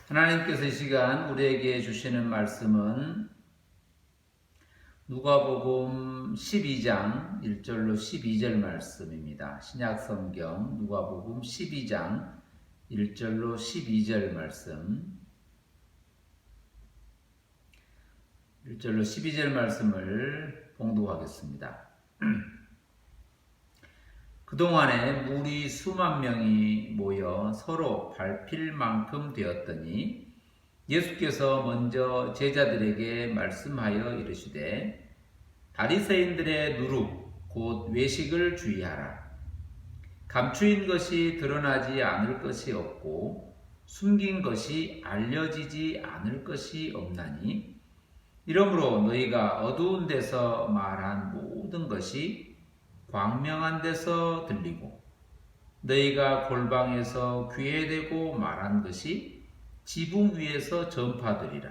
하나님께서 이 시간 우리에게 주시는 말씀은 누가복음 12장 1절로 12절 말씀입니다. 신약성경 누가복음 12장 1절로 12절 말씀, 1절로 12절 말씀을 봉독하겠습니다. 그동안에 무리 수만 명이 모여 서로 밟힐 만큼 되었더니 예수께서 먼저 제자들에게 말씀하여 이르시되 바리새인들의 누룩 곧 외식을 주의하라. 감추인 것이 드러나지 않을 것이 없고 숨긴 것이 알려지지 않을 것이 없나니 이러므로 너희가 어두운 데서 말한 모든 것이 광명한 데서 들리고 너희가 골방에서 귀에 대고 말한 것이 지붕 위에서 전파되리라.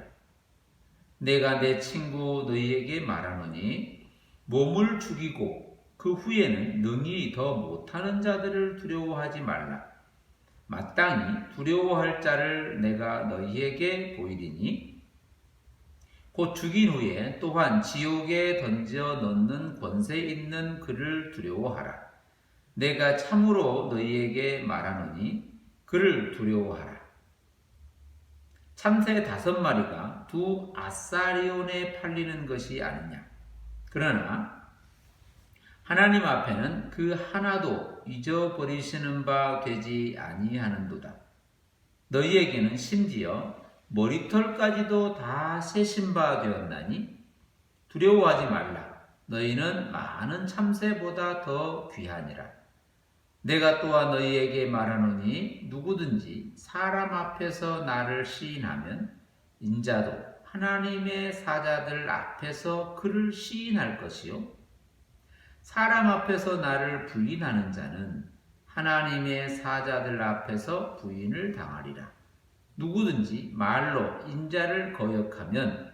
내가 내 친구 너희에게 말하노니 몸을 죽이고 그 후에는 능히 더 못하는 자들을 두려워하지 말라. 마땅히 두려워할 자를 내가 너희에게 보이리니 곧 죽인 후에 또한 지옥에 던져 넣는 권세 있는 그를 두려워하라. 내가 참으로 너희에게 말하노니 그를 두려워하라. 참새 5마리가 2 아사리온에 팔리는 것이 아니냐. 그러나 하나님 앞에는 그 하나도 잊어버리시는 바 되지 아니하는도다. 너희에게는 심지어 머리털까지도 다 세신 바 되었나니 두려워하지 말라. 너희는 많은 참새보다 더 귀하니라. 내가 또한 너희에게 말하노니 누구든지 사람 앞에서 나를 시인하면 인자도 하나님의 사자들 앞에서 그를 시인할 것이요 사람 앞에서 나를 부인하는 자는 하나님의 사자들 앞에서 부인을 당하리라. 누구든지 말로 인자를 거역하면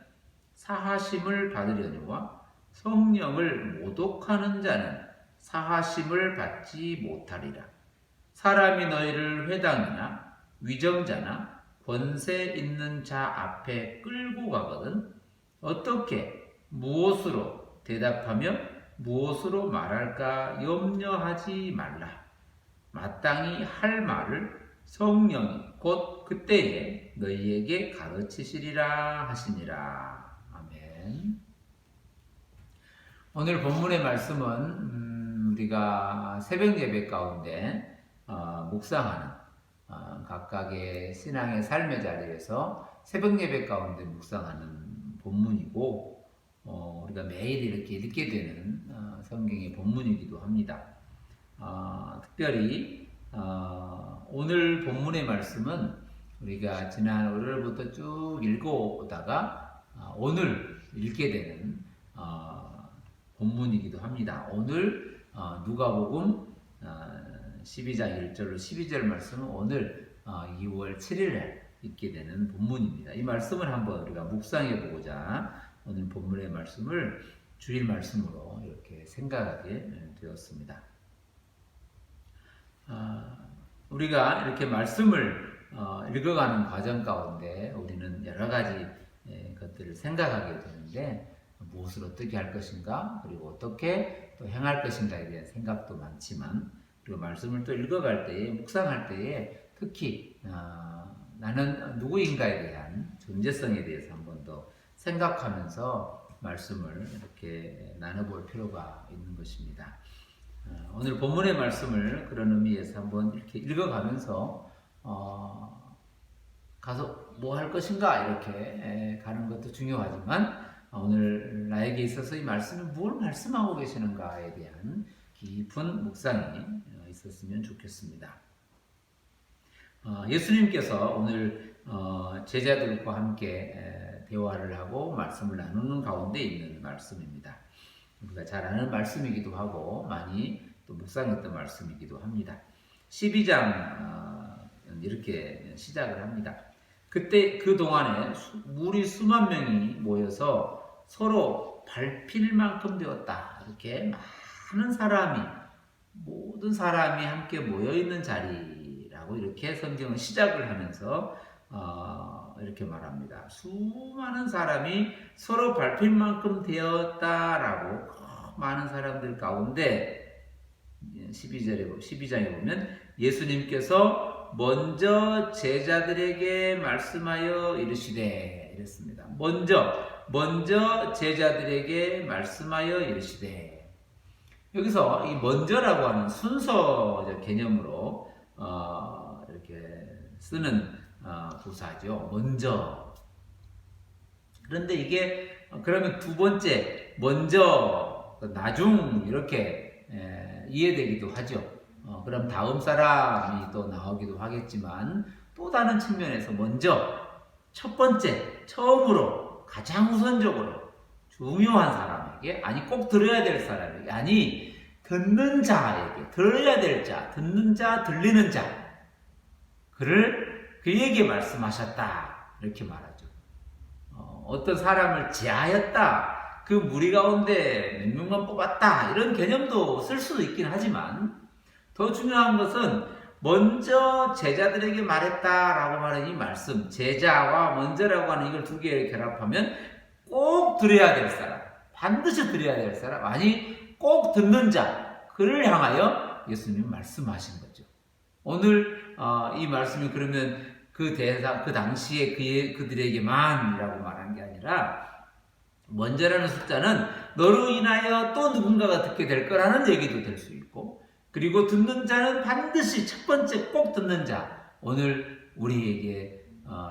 사하심을 받으려니와 성령을 모독하는 자는 사하심을 받지 못하리라. 사람이 너희를 회당이나 위정자나 권세 있는 자 앞에 끌고 가거든 어떻게 무엇으로 대답하며 무엇으로 말할까 염려하지 말라. 마땅히 할 말을 성령이 곧 그때에 너희에게 가르치시리라 하시니라. 아멘. 오늘 본문의 말씀은 우리가 새벽 예배 가운데 묵상하는 각각의 신앙의 삶의 자리에서 새벽 예배 가운데 묵상하는 본문이고 우리가 매일 이렇게 읽게 되는 성경의 본문이기도 합니다. 특별히 오늘 본문의 말씀은 우리가 지난 월요일부터 쭉 읽어오다가 오늘 읽게 되는 본문이기도 합니다. 오늘 누가복음 12장 1절로 12절 말씀은 오늘 2월 7일에 읽게 되는 본문입니다. 이 말씀을 한번 우리가 묵상해 보고자 오늘 본문의 말씀을 주일 말씀으로 이렇게 생각하게 되었습니다. 우리가 이렇게 말씀을 읽어가는 과정 가운데 우리는 여러 가지 것들을 생각하게 되는데 무엇을 어떻게 할 것인가 그리고 어떻게 또 행할 것인가에 대한 생각도 많지만 그리고 말씀을 또 읽어갈 때에 묵상할 때에 특히 나는 누구인가에 대한 존재성에 대해서 한 번 더 생각하면서 말씀을 이렇게 나눠볼 필요가 있는 것입니다. 오늘 본문의 말씀을 그런 의미에서 한번 이렇게 읽어가면서 가서 뭐 할 것인가 이렇게 가는 것도 중요하지만 오늘 나에게 있어서 이 말씀이 뭘 말씀하고 계시는가에 대한 깊은 묵상이 있었으면 좋겠습니다. 예수님께서 오늘 제자들과 함께 대화를 하고 말씀을 나누는 가운데 있는 말씀입니다. 우리가 잘 아는 말씀이기도 하고 많이 또 묵상했던 말씀이기도 합니다. 12장 이렇게 시작을 합니다. 그때 그 동안에 무리 수만 명이 모여서 서로 밟힐 만큼 되었다. 이렇게 많은 사람이 모든 사람이 함께 모여 있는 자리라고 이렇게 성경은 시작을 하면서 이렇게 말합니다. 수많은 사람이 서로 밟힐 만큼 되었다라고 많은 사람들 가운데 12장에 보면 예수님께서 먼저 제자들에게 말씀하여 이르시되 이랬습니다. 먼저 제자들에게 말씀하여 이르시되, 여기서 이 먼저라고 하는 순서적 개념으로 이렇게 쓰는 부사죠. 먼저. 그런데 이게 그러면 두 번째 먼저 나중 이렇게 이해되기도 하죠. 그럼 다음 사람이 또 나오기도 하겠지만, 또 다른 측면에서 먼저 첫 번째 처음으로 가장 우선적으로 중요한 사람에게, 아니 꼭 들어야 될 사람에게, 아니 듣는 자에게, 들어야 될 자, 듣는 자, 들리는 자, 그에게 말씀하셨다 이렇게 말하죠. 어떤 사람을 제하였다, 그 무리 가운데 몇 명만 뽑았다, 이런 개념도 쓸 수도 있긴 하지만, 더 중요한 것은 먼저 제자들에게 말했다라고 하는 이 말씀, 제자와 먼저라고 하는 이걸 두 개를 결합하면 꼭 들어야 될 사람, 반드시 들어야 될 사람, 아니 꼭 듣는 자, 그를 향하여 예수님이 말씀하신 거죠. 오늘 이 말씀이 그러면 그 당시에 그들에게만이라고 말한 게 아니라, 먼저라는 숫자는 너로 인하여 또 누군가가 듣게 될 거라는 얘기도 될 수 있고, 그리고 듣는 자는 반드시 첫 번째 꼭 듣는 자, 오늘 우리에게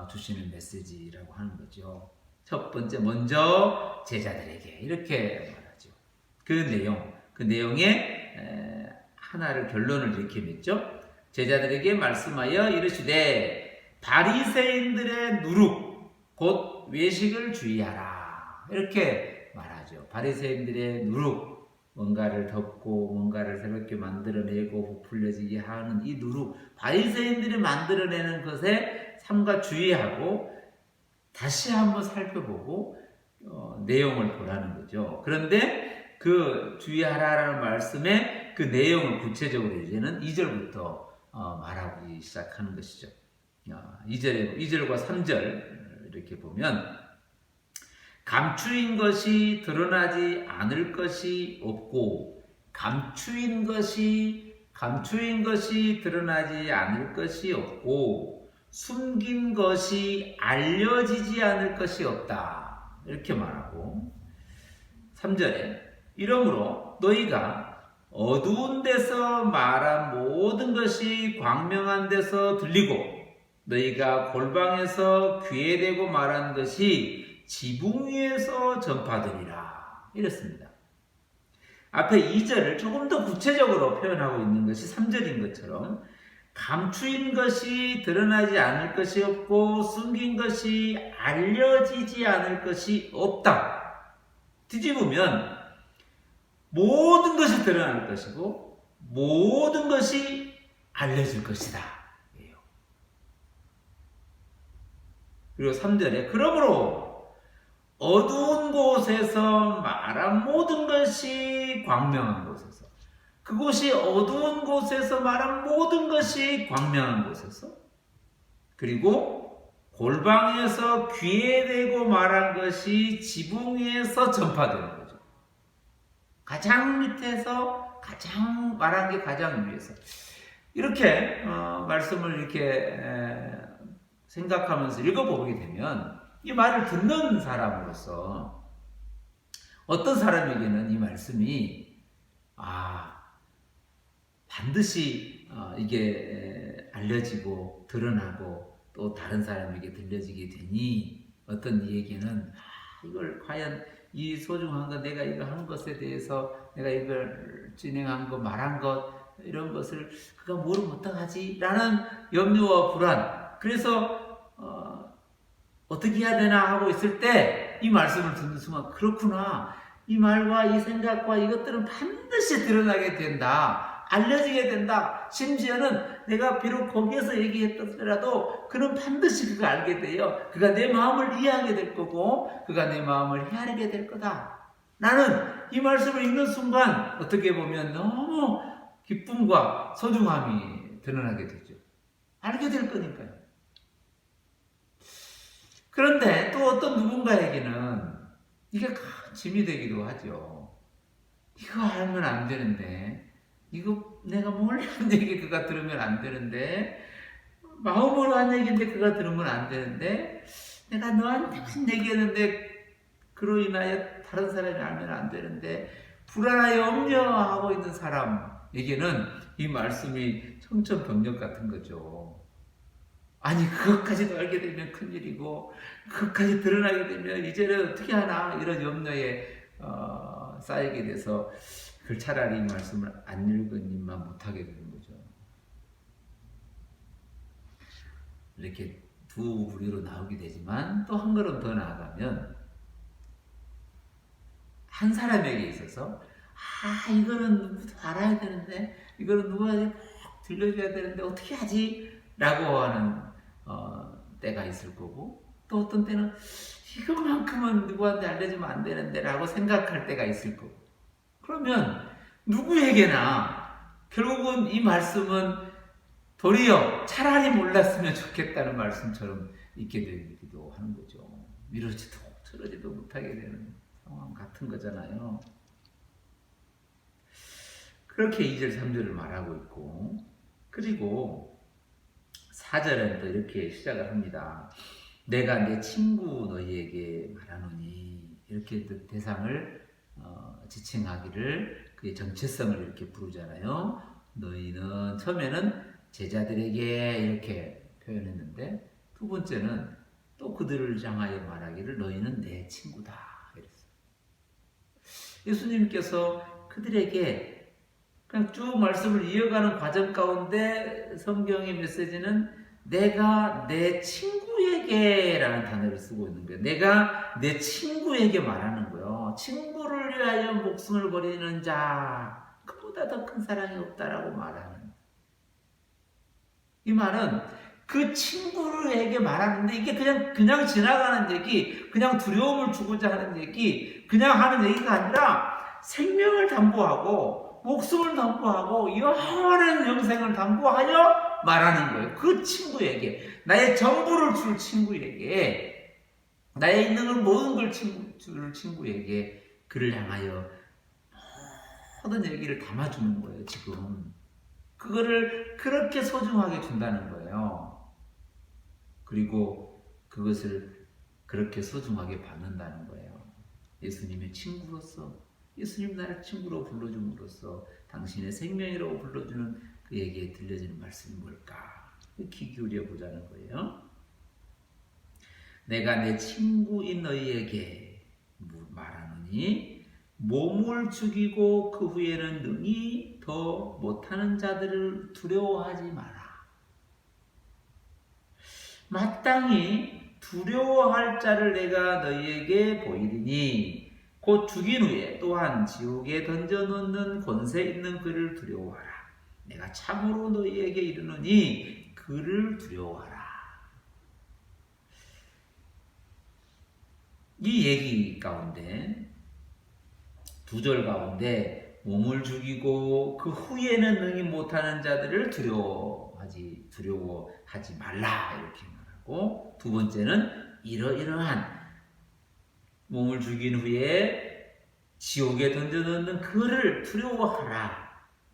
주시는 메시지라고 하는 거죠. 첫 번째 먼저 제자들에게 이렇게 말하죠. 그 내용에 하나를 결론을 이렇게 맺죠. 제자들에게 말씀하여 이르시되 바리새인들의 누룩 곧 외식을 주의하라 이렇게 말하죠. 바리새인들의 누룩, 뭔가를 덮고 뭔가를 새롭게 만들어내고 부풀려지게 하는 이 누룩, 바리새인들이 만들어내는 것에 삼가 주의하고 다시 한번 살펴보고 내용을 보라는 거죠. 그런데 그 주의하라라는 말씀의 그 내용을 구체적으로 이제는 2절부터 말하기 시작하는 것이죠. 2절과 3절 이렇게 보면, 감추인 것이 드러나지 않을 것이 없고, 감추인 것이 드러나지 않을 것이 없고, 숨긴 것이 알려지지 않을 것이 없다 이렇게 말하고, 3절에 이러므로 너희가 어두운 데서 말한 모든 것이 광명한 데서 들리고, 너희가 골방에서 귀에 대고 말한 것이 지붕 위에서 전파되리라 이랬습니다. 앞에 2절을 조금 더 구체적으로 표현하고 있는 것이 3절인 것처럼, 감추인 것이 드러나지 않을 것이 없고 숨긴 것이 알려지지 않을 것이 없다. 뒤집으면 모든 것이 드러날 것이고 모든 것이 알려질 것이다. 그리고 3절에 그러므로 어두운 곳에서 말한 모든 것이 광명한 곳에서, 그곳이 어두운 곳에서 말한 모든 것이 광명한 곳에서, 그리고 골방에서 귀에 대고 말한 것이 지붕 위에서 전파되는 거죠. 가장 밑에서 가장 말한 게 가장 위에서, 이렇게 말씀을 이렇게 생각하면서 읽어보게 되면, 이 말을 듣는 사람으로서 어떤 사람에게는 이 말씀이 반드시 이게 알려지고 드러나고 또 다른 사람에게 들려지게 되니, 어떤 이에게는 이걸 과연 이 소중한 것, 내가 이거 한 것에 대해서, 내가 이걸 진행한 것, 말한 것, 이런 것을 그가 모르면 어떡하지? 라는 염려와 불안, 그래서 어떻게 해야 되나 하고 있을 때 이 말씀을 듣는 순간, 그렇구나, 이 말과 이 생각과 이것들은 반드시 드러나게 된다, 알려지게 된다. 심지어는 내가 비록 거기에서 얘기했더라도 그는 반드시 그가 알게 돼요. 그가 내 마음을 이해하게 될 거고 그가 내 마음을 헤아리게 될 거다. 나는 이 말씀을 읽는 순간 어떻게 보면 너무 기쁨과 소중함이 드러나게 되죠. 알게 될 거니까요. 그런데 또 어떤 누군가에게는 이게 큰 짐이 되기도 하죠. 이거 알면 안 되는데, 이거 내가 몰래 한 얘기 그가 들으면 안 되는데, 마음으로 한 얘기인데 그가 들으면 안 되는데, 내가 너한테만 얘기했는데 그로 인하여 다른 사람이 알면 안 되는데, 불안하여 염려하고 있는 사람에게는 이 말씀이 청천벽력 같은 거죠. 아니, 그것까지도 알게 되면 큰일이고, 그것까지 드러나게 되면 이제는 어떻게 하나, 이런 염려에 쌓이게 돼서 그 차라리 이 말씀을 안 읽으니만 못하게 되는 거죠. 이렇게 두 부류로 나오게 되지만 또 한 걸음 더 나아가면 한 사람에게 있어서 이거는 누구도 알아야 되는데, 이거는 누구한테 꼭 들려줘야 되는데 어떻게 하지? 라고 하는 때가 있을 거고, 또 어떤 때는 이것만큼은 누구한테 알려주면 안 되는데 라고 생각할 때가 있을 거고. 그러면 누구에게나 결국은 이 말씀은 도리어 차라리 몰랐으면 좋겠다는 말씀처럼 있게 되기도 하는 거죠. 이러지도 저러지도 못하게 되는 상황 같은 거잖아요. 그렇게 2절 3절을 말하고 있고, 그리고 4절은 또 이렇게 시작을 합니다. 내가 내 친구 너희에게 말하노니, 이렇게 대상을 지칭하기를, 그의 정체성을 이렇게 부르잖아요. 너희는 처음에는 제자들에게 이렇게 표현했는데, 두 번째는 또 그들을 향하여 말하기를 너희는 내 친구다 이랬어요. 예수님께서 그들에게 그냥 쭉 말씀을 이어가는 과정 가운데 성경의 메시지는 내가 내 친구에게 라는 단어를 쓰고 있는 거예요. 내가 내 친구에게 말하는 거예요. 친구를 위하여 목숨을 버리는 자, 그보다 더 큰 사랑이 없다라고 말하는. 이 말은 그 친구에게 말하는데, 이게 그냥 지나가는 얘기, 그냥 두려움을 주고자 하는 얘기, 그냥 하는 얘기가 아니라 생명을 담보하고 목숨을 담보하고 영원한 영생을 담보하여 말하는 거예요. 그 친구에게, 나의 전부를 줄 친구에게, 나의 있는 모든 걸 줄 친구에게 그를 향하여 모든 얘기를 담아주는 거예요. 지금 그거를 그렇게 소중하게 준다는 거예요. 그리고 그것을 그렇게 소중하게 받는다는 거예요. 예수님의 친구로서, 예수님 나를 친구로 불러줌으로써 당신의 생명이라고 불러주는 그에게 들려지는 말씀이 뭘까? 귀 기울여 보자는 거예요. 내가 내 친구인 너희에게 말하노니, 몸을 죽이고 그 후에는 능히 더 못하는 자들을 두려워하지 마라. 마땅히 두려워할 자를 내가 너희에게 보이리니 곧 죽인 후에 또한 지옥에 던져놓는 권세 있는 그를 두려워하라. 내가 참으로 너희에게 이르노니 그를 두려워하라. 이 얘기 가운데 두 절 가운데 몸을 죽이고 그 후에는 능히 못하는 자들을 두려워하지 말라 이렇게 말하고, 두 번째는 이러이러한 몸을 죽인 후에 지옥에 던져넣는 그를 두려워하라.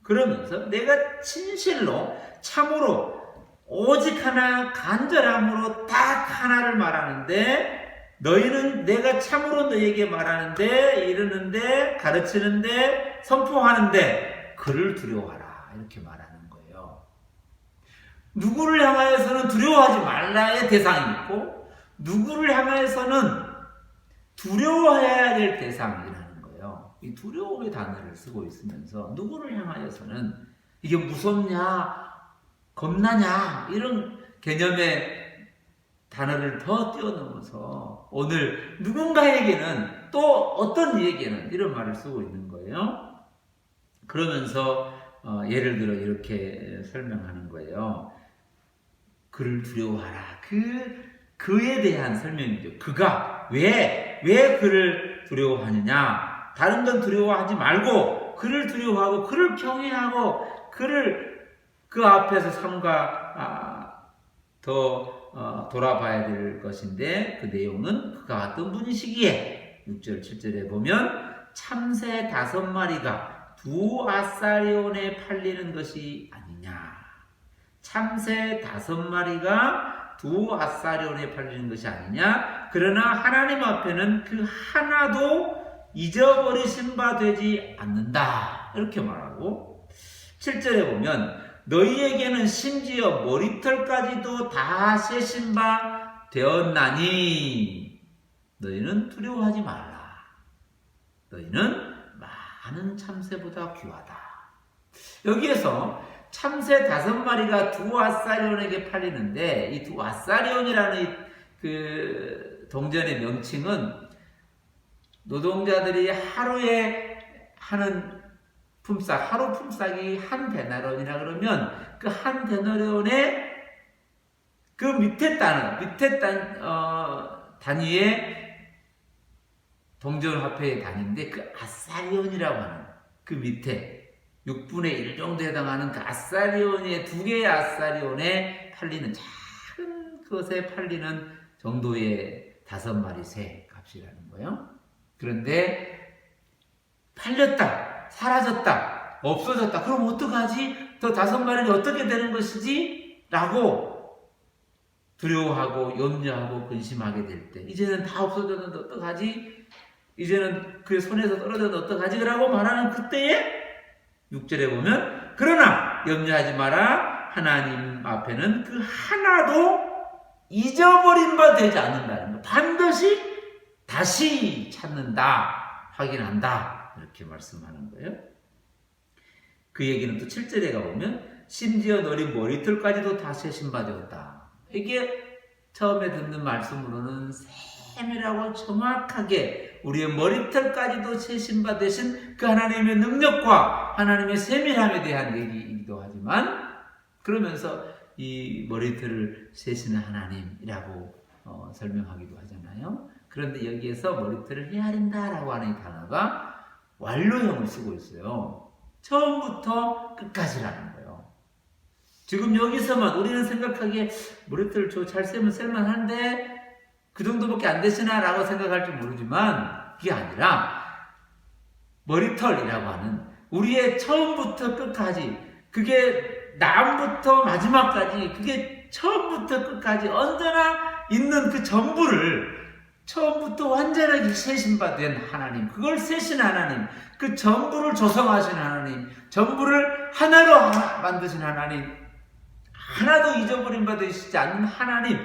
그러면서 내가 진실로 참으로 오직 하나 간절함으로 딱 하나를 말하는데, 너희는 내가 참으로 너희에게 말하는데, 이르는데, 가르치는데, 선포하는데 그를 두려워하라 이렇게 말하는 거예요. 누구를 향하여서는 두려워하지 말라의 대상이 있고, 누구를 향하여서는 두려워해야 될 대상이라는 거예요. 이 두려움의 단어를 쓰고 있으면서 누구를 향하여서는 이게 무섭냐, 겁나냐 이런 개념의 단어를 더 뛰어넘어서 오늘 누군가에게는, 또 어떤 이에게는 이런 말을 쓰고 있는 거예요. 그러면서 예를 들어 이렇게 설명하는 거예요. 그를 두려워하라. 그에 대한 설명이죠. 그가 왜 그를 두려워하느냐. 다른 건 두려워하지 말고 그를 두려워하고 그를 경외하고 그를 그 앞에서 삼가 더 돌아봐야 될 것인데 그 내용은 그가 어떤 분이시기에 6절 7절에 보면 참새 5마리가 2아사리온에 팔리는 것이 아니냐. 참새 5마리가 2아사리온에 팔리는 것이 아니냐. 그러나 하나님 앞에는 그 하나도 잊어버리신 바 되지 않는다. 이렇게 말하고 7절에 보면 너희에게는 심지어 머리털까지도 다 세신 바 되었나니 너희는 두려워하지 말라. 너희는 많은 참새보다 귀하다. 여기에서 참새 5마리가 2아사리온에게 팔리는데 이 2아사리온이라는 그 동전의 명칭은 노동자들이 하루에 하는 품삯, 하루 품삯이 한 데나리온이라 그러면 그 한 데나리온의 그 밑에 단위의 동전 화폐의 단위인데 그 아사리온이라고 하는 그 밑에 6분의 1 정도에 해당하는 그 아사리온의 2개의 아사리온에 팔리는 작은 것에 팔리는 정도의 5마리 새 값이라는 거예요. 그런데 팔렸다. 사라졌다. 없어졌다. 그럼 어떡하지? 더 5마리는 어떻게 되는 것이지? 라고 두려워하고 염려하고 근심하게 될 때 이제는 다 없어졌는데 어떡하지? 이제는 그의 손에서 떨어졌는데 어떡하지? 라고 말하는 그때에 6절에 보면 그러나 염려하지 마라. 하나님 앞에는 그 하나도 잊어버린 바 되지 않는다는 거. 반드시 다시 찾는다. 확인한다. 이렇게 말씀하는 거예요. 그 얘기는 또 7절에 가보면 심지어 너희 머리털까지도 다 세신 바 되었다. 이게 처음에 듣는 말씀으로는 세밀하고 정확하게 우리의 머리털까지도 세신 바 되신 그 하나님의 능력과 하나님의 세밀함에 대한 얘기이기도 하지만 그러면서 이 머리털을 세시는 하나님이라고 설명하기도 하잖아요. 그런데 여기에서 머리털을 헤아린다라고 하는 이 단어가 완료형을 쓰고 있어요. 처음부터 끝까지라는 거예요. 지금 여기서만 우리는 생각하기에 머리털 잘 세면 쓸만한데 그 정도밖에 안 되시나 라고 생각할지 모르지만 그게 아니라 머리털이라고 하는 우리의 처음부터 끝까지 그게 나음부터 마지막까지 그게 처음부터 끝까지 언제나 있는 그 전부를 처음부터 완전하게 세신 바 된 하나님, 그걸 세신 하나님, 그 전부를 조성하신 하나님, 전부를 하나로 만드신 하나님, 하나도 잊어버린 바 되시지 않는 하나님,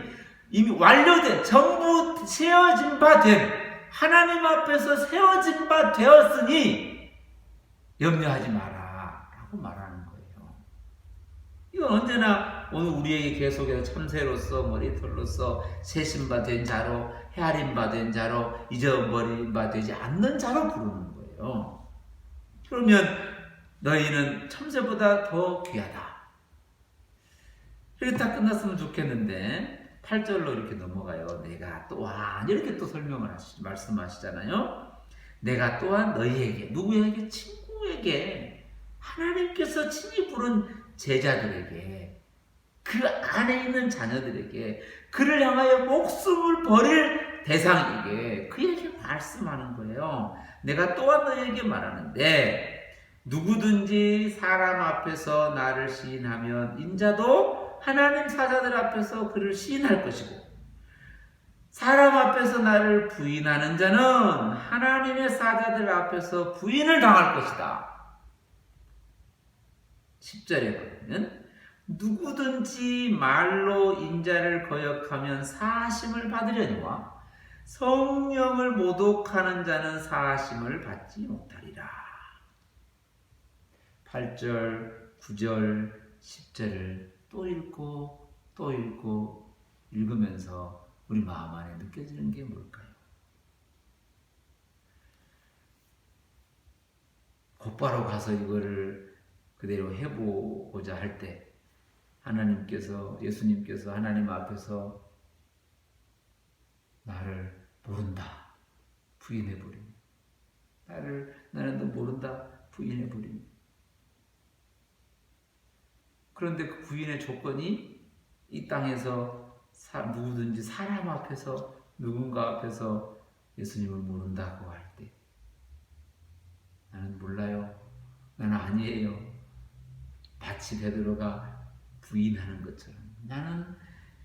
이미 완료된, 전부 세워진 바 된 하나님 앞에서 세워진 바 되었으니 염려하지 마라 라고 말하는 거예요. 이건 언제나 오늘 우리에게 계속해서 참새로서 머리털로서 세신 바 된 자로 헤아림 바 된 자로 잊어버린 바 되지 않는 자로 부르는 거예요. 그러면 너희는 참새보다 더 귀하다. 이렇게 다 끝났으면 좋겠는데 8절로 이렇게 넘어가요. 내가 또한 이렇게 또 설명을 말씀하시잖아요. 내가 또한 너희에게 누구에게 친구에게 하나님께서 친히 부른 제자들에게 그 안에 있는 자녀들에게 그를 향하여 목숨을 버릴 대상에게 그에게 말씀하는 거예요. 내가 또한 너희에게 말하는데 누구든지 사람 앞에서 나를 시인하면 인자도 하나님 사자들 앞에서 그를 시인할 것이고 사람 앞에서 나를 부인하는 자는 하나님의 사자들 앞에서 부인을 당할 것이다. 10절에 보면 누구든지 말로 인자를 거역하면 사하심을 받으려니와 성령을 모독하는 자는 사하심을 받지 못하리라. 8절, 9절, 10절을 또 읽고 또 읽고 읽으면서 우리 마음 안에 느껴지는 게 뭘까요? 곧바로 가서 이거를 그대로 해보고자 할 때 하나님께서, 예수님께서 하나님 앞에서 나를 모른다 부인해버리니 나는 너 모른다 부인해버리니 그런데 그 부인의 조건이 이 땅에서 누구든지 사람 앞에서 누군가 앞에서 예수님을 모른다고 할 때 나는 몰라요. 나는 아니에요. 마치 베드로가 부인하는 것처럼 나는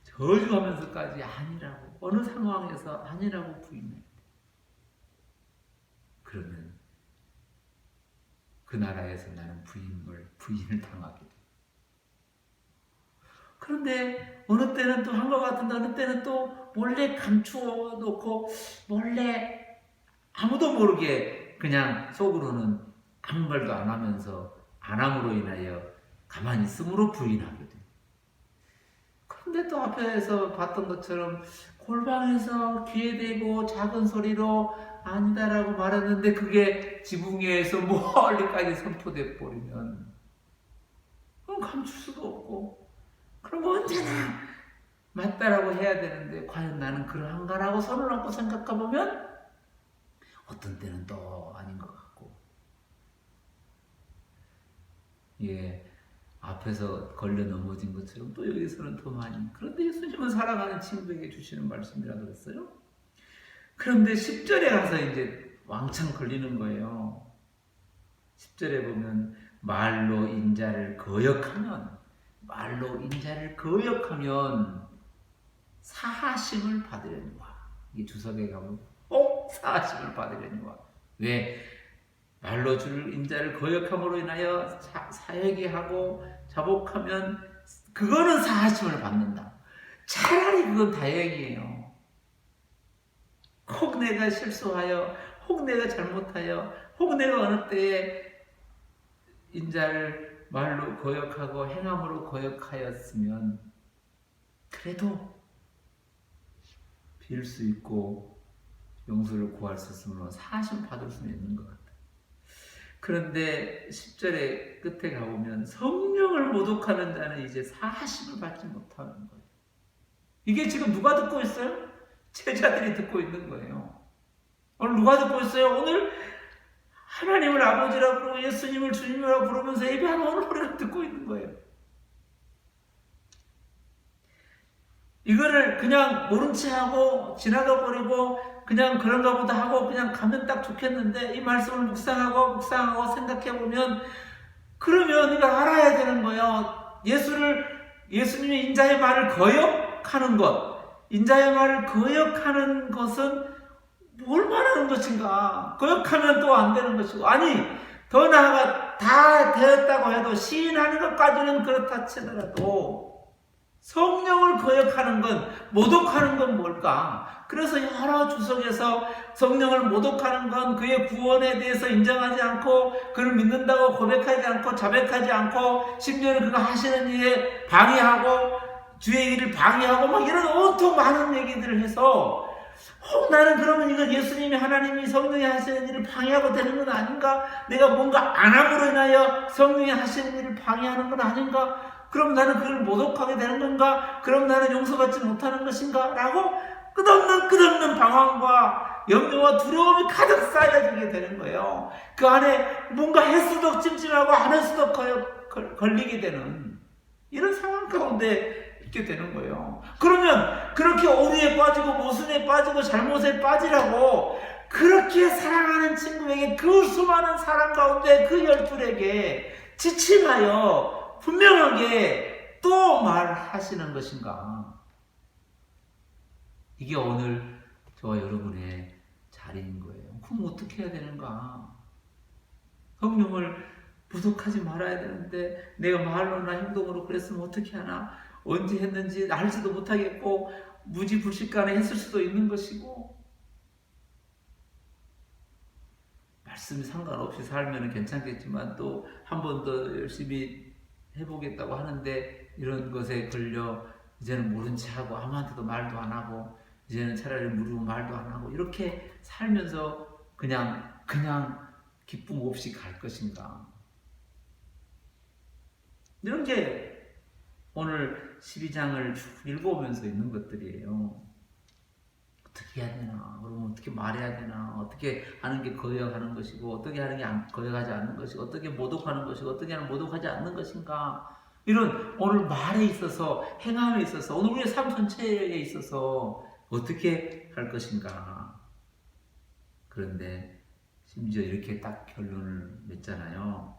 저주하면서까지 아니라고 어느 상황에서 아니라고 부인할 때 그러면 그 나라에서 나는 부인을 당하게 돼. 그런데 어느 때는 또 한 것 같은데 어느 때는 또 몰래 감추어 놓고 몰래 아무도 모르게 그냥 속으로는 아무 말도 안 하면서 안 함으로 인하여 가만히 있음으로 부인하게 돼. 그런데 또 앞에서 봤던 것처럼 골방에서 귀에 대고 작은 소리로 아니다라고 말했는데 그게 지붕 위에서 멀리까지 선포돼 버리면 그럼 감출 수도 없고 그럼 언제나 맞다라고 해야 되는데 과연 나는 그러한가라고 손을 얹고 생각해보면 어떤 때는 또 아닌 것 같고 예, 앞에서 걸려 넘어진 것처럼 또 여기서는 더 많이. 그런데 예수님은 사랑하는 친구에게 주시는 말씀이라 그랬어요. 그런데 10절에 가서 이제 왕창 걸리는 거예요. 10절에 보면 말로 인자를 거역하면 사하심을 받으려니와. 이 주석에 가면 꼭 사하심을 받으려니와. 왜? 말로 줄 인자를 거역함으로 인하여 사회기하고 자복하면 그거는 사하심을 받는다. 차라리 그건 다행이에요. 혹 내가 실수하여 혹 내가 잘못하여 혹 내가 어느 때에 인자를 말로 거역하고 행함으로 거역하였으면 그래도 빌 수 있고 용서를 구할 수 있으면 사하심 받을 수는 있는 것 같아요. 그런데 10절의 끝에 가보면 성령을 모독하는 자는 이제 사하심을 받지 못하는 거예요. 이게 지금 누가 듣고 있어요? 제자들이 듣고 있는 거예요. 오늘 누가 듣고 있어요? 오늘 하나님을 아버지라고 부르고 예수님을 주님이라고 부르면서 예배하는 오늘 우리가 듣고 있는 거예요. 이거를 그냥 모른 채 하고 지나가 버리고 그냥 그런가 보다 하고 그냥 가면 딱 좋겠는데 이 말씀을 묵상하고 생각해 보면 그러면 이걸 알아야 되는 거예요. 예수님의 인자의 말을 거역하는 것, 인자의 말을 거역하는 것은 뭘 말하는 것인가? 거역하면 또 안 되는 것이고, 아니 더 나아가 다 되었다고 해도 시인하는 것까지는 그렇다 치더라도 성령을 거역하는 건, 모독하는 건 뭘까? 그래서 여러 주석에서 성령을 모독하는 건 그의 구원에 대해서 인정하지 않고 그를 믿는다고 고백하지 않고 자백하지 않고 심지어는 그가 하시는 일에 방해하고 주의 일을 방해하고 막 이런 온통 많은 얘기들을 해서 나는 그러면 이거 예수님이 하나님이 성령이 하시는 일을 방해하고 되는 건 아닌가? 내가 뭔가 안 함으로 인하여 성령이 하시는 일을 방해하는 건 아닌가? 그럼 나는 그걸 모독하게 되는 건가? 그럼 나는 용서받지 못하는 것인가? 라고 끝없는 방황과 염려와 두려움이 가득 쌓여지게 되는 거예요. 그 안에 뭔가 헬수록 찜찜하고 안 헬수록 걸리게 되는 이런 상황 가운데 있게 되는 거예요. 그러면 그렇게 오류에 빠지고 모순에 빠지고 잘못에 빠지라고 그렇게 사랑하는 친구에게 그 수많은 사람 가운데 그 12에게 지침하여 분명하게 또 말하시는 것인가? 이게 오늘 저와 여러분의 자리인 거예요. 그럼 어떻게 해야 되는가? 성령을 부족하지 말아야 되는데 내가 말로나 행동으로 그랬으면 어떻게 하나? 언제 했는지 알지도 못하겠고 무지불식간에 했을 수도 있는 것이고 말씀이 상관없이 살면 괜찮겠지만 또 한 번 더 열심히 해보겠다고 하는데 이런 것에 걸려 이제는 모른 채 하고 아무한테도 말도 안 하고 이제는 차라리 물으면 말도 안 하고 이렇게 살면서 그냥 기쁨 없이 갈 것인가? 이런 게 오늘 12장을 쭉 읽어오면서 있는 것들이에요. 어떻게 해야 되나? 그러면 어떻게 말해야 되나? 어떻게 하는 게 거역하는 것이고 어떻게 하는 게 거역하지 않는 것이고 어떻게 모독하는 것이고 어떻게 하는 모독하지 않는 것인가? 이런 오늘 말에 있어서, 행함에 있어서, 오늘 우리의 삶 전체에 있어서 어떻게 할 것인가. 그런데 심지어 이렇게 딱 결론을 맺잖아요.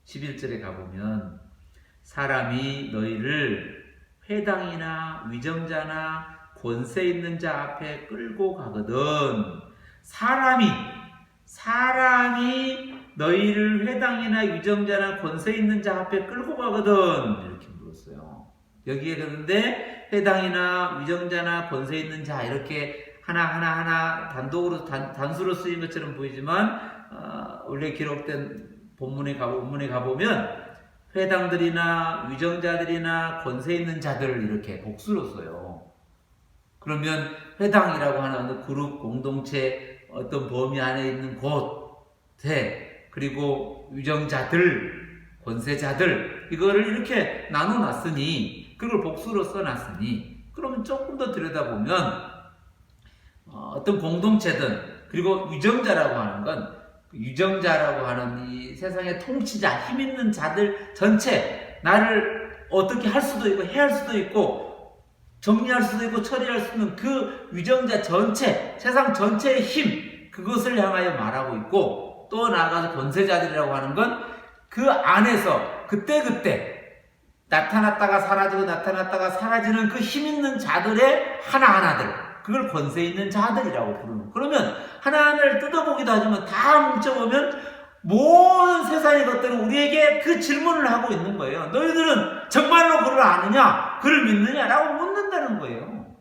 11절에 가보면 사람이 너희를 회당이나 위정자나 권세 있는 자 앞에 끌고 가거든. 사람이 너희를 회당이나 위정자나 권세 있는 자 앞에 끌고 가거든. 이렇게 물었어요. 여기에 그런데 회당이나 위정자나 권세 있는 자 이렇게 하나 단독으로 단수로 쓰인 것처럼 보이지만 원래 기록된 본문에 가보면 회당들이나 위정자들이나 권세 있는 자들을 이렇게 복수로 써요. 그러면 회당이라고 하는 그룹, 공동체, 어떤 범위 안에 있는 곳에, 그리고 위정자들, 권세자들, 이거를 이렇게 나눠놨으니, 그걸 복수로 써놨으니, 그러면 조금 더 들여다보면 어떤 공동체든, 그리고 위정자라고 하는 건 유정자라고 하는 이 세상의 통치자, 힘 있는 자들 전체, 나를 어떻게 할 수도 있고 해할 수도 있고 정리할 수도 있고 처리할 수 있는 그 위정자 전체, 세상 전체의 힘, 그것을 향하여 말하고 있고, 또 나아가서 권세자들이라고 하는 건 그 안에서 그때그때 나타났다가 사라지고 나타났다가 사라지는 그 힘 있는 자들의 하나하나들, 그걸 권세 있는 자들이라고 부르는. 그러면 하나하나를 뜯어보기도 하지만 다 뭉쳐보면 모든 세상의 것들은 우리에게 그 질문을 하고 있는 거예요. 너희들은 정말로 그를 아느냐? 그를 믿느냐라고 묻는다는 거예요.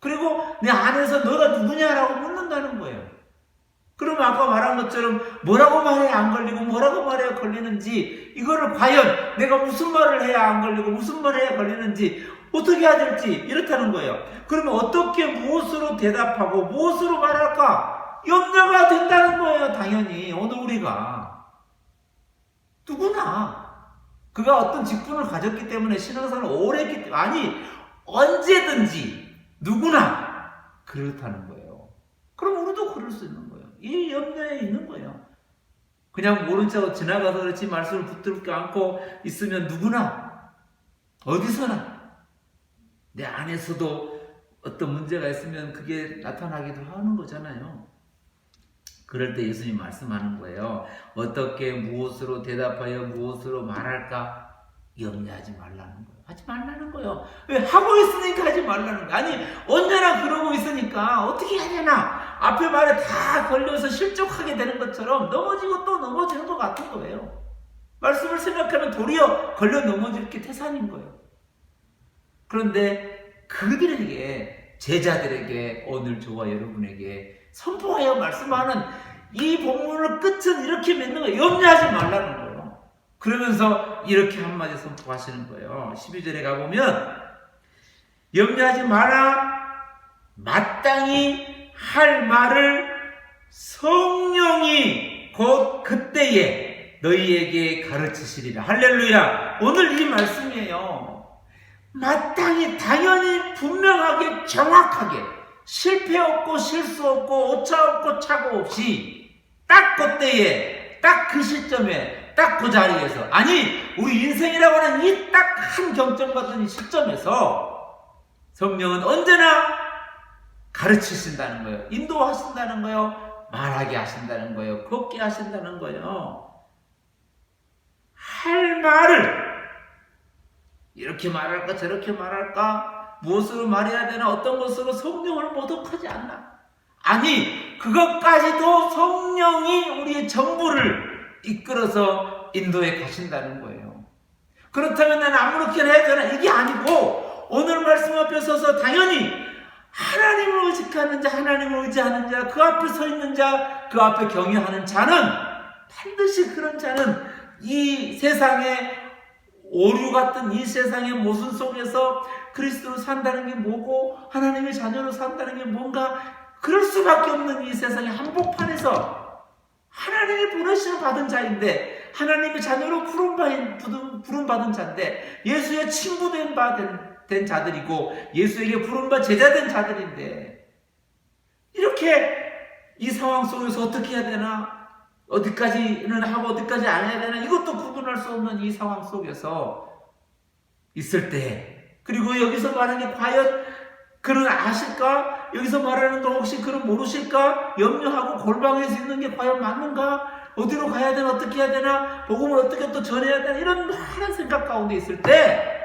그리고 내 안에서 너가 누구냐라고 묻는다는 거예요. 그러면 아까 말한 것처럼 뭐라고 말해야 안 걸리고 뭐라고 말해야 걸리는지, 이거를 과연 내가 무슨 말을 해야 안 걸리고 무슨 말을 해야 걸리는지 어떻게 해야 될지 이렇다는 거예요. 그러면 어떻게 무엇으로 대답하고 무엇으로 말할까? 염려가 된다는 거예요. 당연히 오늘 우리가 누구나 그가 어떤 직분을 가졌기 때문에, 신앙생활을 오래 했기 때문에, 아니 언제든지 누구나 그렇다는 거예요. 그럼 우리도 그럴 수 있는 거예요. 이 염려에 있는 거예요. 그냥 모른 척 지나가서 그렇지 말씀을 붙들지 않고 있으면 누구나 어디서나 내 안에서도 어떤 문제가 있으면 그게 나타나기도 하는 거잖아요. 그럴 때 예수님 말씀하는 거예요. 어떻게 무엇으로 대답하여 무엇으로 말할까? 염려하지 말라는 거예요. 하지 말라는 거예요. 왜? 하고 있으니까 하지 말라는 거예요. 아니 언제나 그러고 있으니까 어떻게 해야 되나? 앞에 말에 다 걸려서 실족하게 되는 것처럼 넘어지고 또 넘어지는 것 같은 거예요. 말씀을 생각하면 도리어 걸려 넘어질 게 태산인 거예요. 그런데 그들에게, 제자들에게, 오늘 저와 여러분에게 선포하여 말씀하는 이 본문의 끝은 이렇게 맺는 거예요. 염려하지 말라는 거예요. 그러면서 이렇게 한마디 선포하시는 거예요. 12절에 가보면 염려하지 마라. 마땅히 할 말을 성령이 곧 그때에 너희에게 가르치시리라. 할렐루야. 오늘 이 말씀이에요. 마땅히, 당연히, 분명하게, 정확하게, 실패 없고 실수 없고 오차 없고 착오 없이 딱 그때에, 딱 그 시점에, 딱 그 자리에서, 아니 우리 인생이라고 하는 이 딱 한 경점 같은 이 시점에서 성령은 언제나 가르치신다는 거예요. 인도하신다는 거예요. 말하게 하신다는 거예요. 걷게 하신다는 거예요. 할 말을 이렇게 말할까 저렇게 말할까, 무엇으로 말해야 되나, 어떤 것으로 성령을 모독하지 않나. 아니 그것까지도 성령이 우리의 전부를 이끌어서 인도해 가신다는 거예요. 그렇다면 나는 아무렇게나 해야 되나? 이게 아니고 오늘 말씀 앞에 서서 당연히 하나님을 의식하는 자, 하나님을 의지하는 자, 그 앞에 서 있는 자, 그 앞에 경외하는 자는, 반드시 그런 자는 이 세상의 오류 같은 이 세상의 모순 속에서 그리스도로 산다는 게 뭐고 하나님의 자녀로 산다는 게 뭔가, 그럴 수밖에 없는 이 세상의 한복판에서 하나님의 보내심을 받은 자인데, 하나님의 자녀로 부름받은 자인데, 예수의 친구된 된 자들이고 예수에게 부름받은 제자된 자들인데, 이렇게 이 상황 속에서 어떻게 해야 되나, 어디까지는 하고 어디까지 안 해야 되나, 이것도 구분할 수 없는 이 상황 속에서 있을 때, 그리고 여기서 말하는 게 과연 그는 아실까? 여기서 말하는 걸 혹시 그는 모르실까? 염려하고 골방에서 있는 게 과연 맞는가? 어디로 가야 되나? 어떻게 해야 되나? 복음을 어떻게 또 전해야 되나? 이런 많은 생각 가운데 있을 때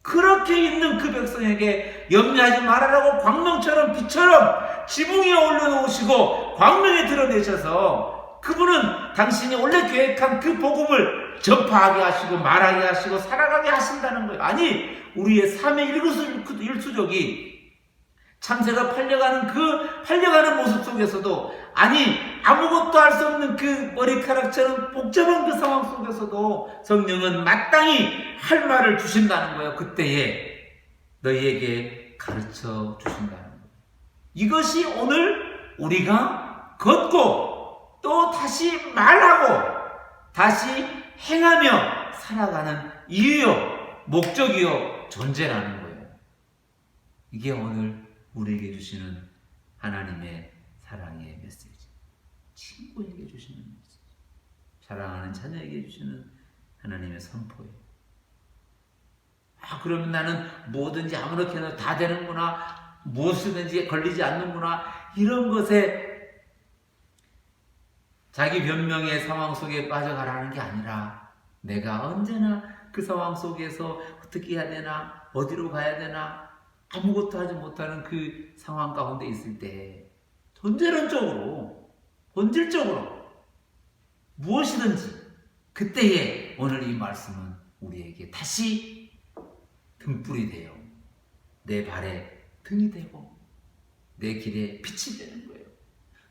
그렇게 있는 그 백성에게 염려하지 말아라고 광명처럼 빛처럼 지붕 위에 올려놓으시고 광명에 드러내셔서 그분은 당신이 원래 계획한 그 복음을 전파하게 하시고 말하게 하시고 살아가게 하신다는 거예요. 아니, 우리의 삶의 일수족이 참새가 팔려가는 모습 속에서도, 아니 아무것도 할 수 없는 그 머리카락처럼 복잡한 그 상황 속에서도 성령은 마땅히 할 말을 주신다는 거예요. 그때에 너희에게 가르쳐 주신다는 거예요. 이것이 오늘 우리가 걷고 또 다시 말하고 다시 행하며 살아가는 이유요, 목적이요, 존재라는 거예요. 이게 오늘 우리에게 주시는 하나님의 사랑의 메시지, 친구에게 주시는 메시지, 사랑하는 자녀에게 주시는 하나님의 선포예요. 그러면 나는 뭐든지 아무렇게나 다 되는구나, 무엇이든지 걸리지 않는구나, 이런 것에 자기 변명의 상황 속에 빠져가라는 게 아니라, 내가 언제나 그 상황 속에서 어떻게 해야 되나, 어디로 가야 되나, 아무것도 하지 못하는 그 상황 가운데 있을 때 본질적으로 무엇이든지 그때에 오늘 이 말씀은 우리에게 다시 등불이 되어 내 발에 등이 되고 내 길에 빛이 되는 거예요.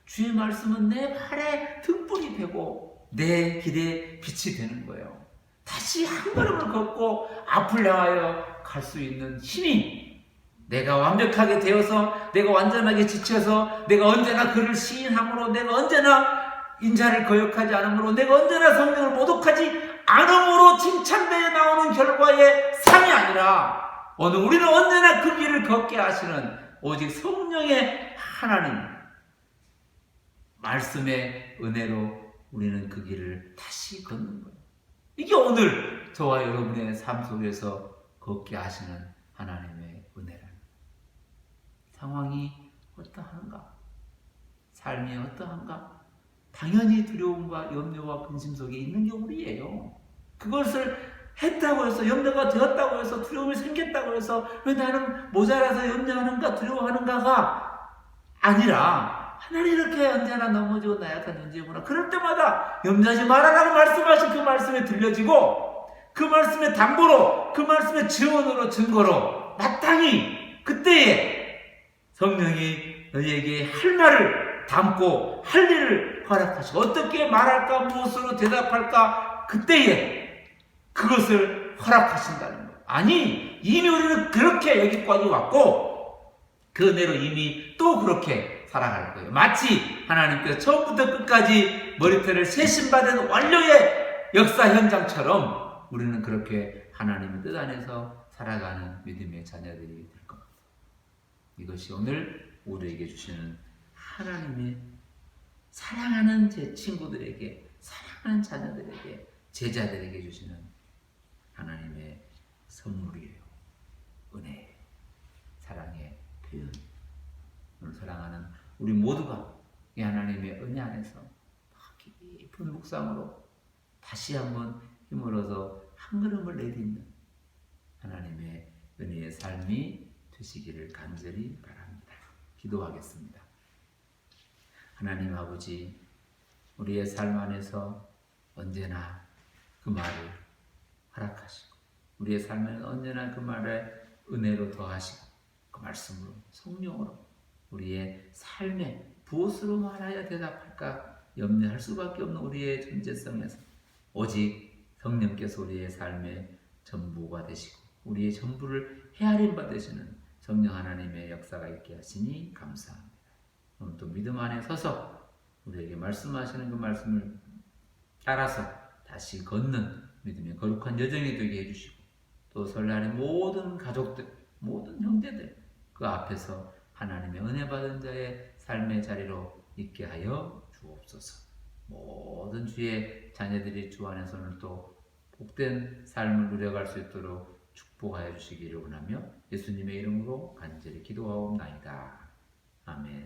주의 말씀은 내 발에 등불이 되고 내 길에 빛이 되는 거예요. 다시 한 걸음을 걷고 앞을 향하여 갈 수 있는 힘이, 내가 완벽하게 되어서, 내가 완전하게 지쳐서, 내가 언제나 그를 시인함으로, 내가 언제나 인자를 거역하지 않으므로, 내가 언제나 성령을 모독하지 않음으로 칭찬되어 나오는 결과의 상이 아니라, 오늘 우리는 언제나 그 길을 걷게 하시는 오직 성령의 하나님 말씀의 은혜로 우리는 그 길을 다시 걷는 거예요. 이게 오늘 저와 여러분의 삶 속에서 걷게 하시는 하나님의 은혜라. 상황이 어떠한가? 삶이 어떠한가? 당연히 두려움과 염려와 근심 속에 있는 게 우리예요. 그것을 했다고 해서, 염려가 되었다고 해서, 두려움이 생겼다고 해서 왜 나는 모자라서 염려하는가, 두려워하는가가 아니라, 하나님 이렇게 언제나 넘어지고 나약한 존재구나. 그럴 때마다 염려하지 말아라고 말씀하신 그 말씀에 들려지고, 그 말씀의 담보로, 그 말씀의 증언으로, 증거로 마땅히 그때에 성령이 너희에게 할 말을 담고 할 일을 허락하시고, 어떻게 말할까, 무엇으로 대답할까, 그때에 그것을 허락하신다는 거예요. 아니, 이미 우리는 그렇게 여기까지 왔고 그 은혜로 이미 또 그렇게 살아갈 거예요. 마치 하나님께서 처음부터 끝까지 머리털을 세심받은 완료의 역사 현장처럼 우리는 그렇게 하나님의 뜻 안에서 살아가는 믿음의 자녀들이 될 겁니다. 이것이 오늘 우리에게 주시는 하나님의 사랑하는 제 친구들에게, 사랑하는 자녀들에게, 제자들에게 주시는 하나님의 선물이에요. 은혜, 사랑의 표현. 오늘 사랑하는 우리 모두가 이 하나님의 은혜 안에서 깊은 묵상으로 다시 한번 힘을 얻어 한 걸음을 내딛는 하나님의 은혜의 삶이 되시기를 간절히 바랍니다. 기도하겠습니다. 하나님 아버지, 우리의 삶 안에서 언제나 그 말을 허락하시고, 우리의 삶에는 언제나 그 말을 은혜로 더하시고, 그 말씀으로, 성령으로 우리의 삶에 무엇으로 말하여 대답할까 염려할 수밖에 없는 우리의 존재성에서 오직 성령께서 우리의 삶의 전부가 되시고 우리의 전부를 헤아림 받으시는 성령 하나님의 역사가 있게 하시니 감사합니다. 오늘 또 믿음 안에 서서 우리에게 말씀하시는 그 말씀을 따라서 다시 걷는 믿음의 거룩한 여정이 되게 해주시고, 또 설날의 모든 가족들, 모든 형제들 그 앞에서 하나님의 은혜 받은 자의 삶의 자리로 있게 하여 주옵소서. 모든 주의 자녀들이 주 안에서는 또 복된 삶을 누려갈 수 있도록 축복합니다. 축복하여 주시기를 원하며 예수님의 이름으로 간절히 기도하옵나이다. 아멘.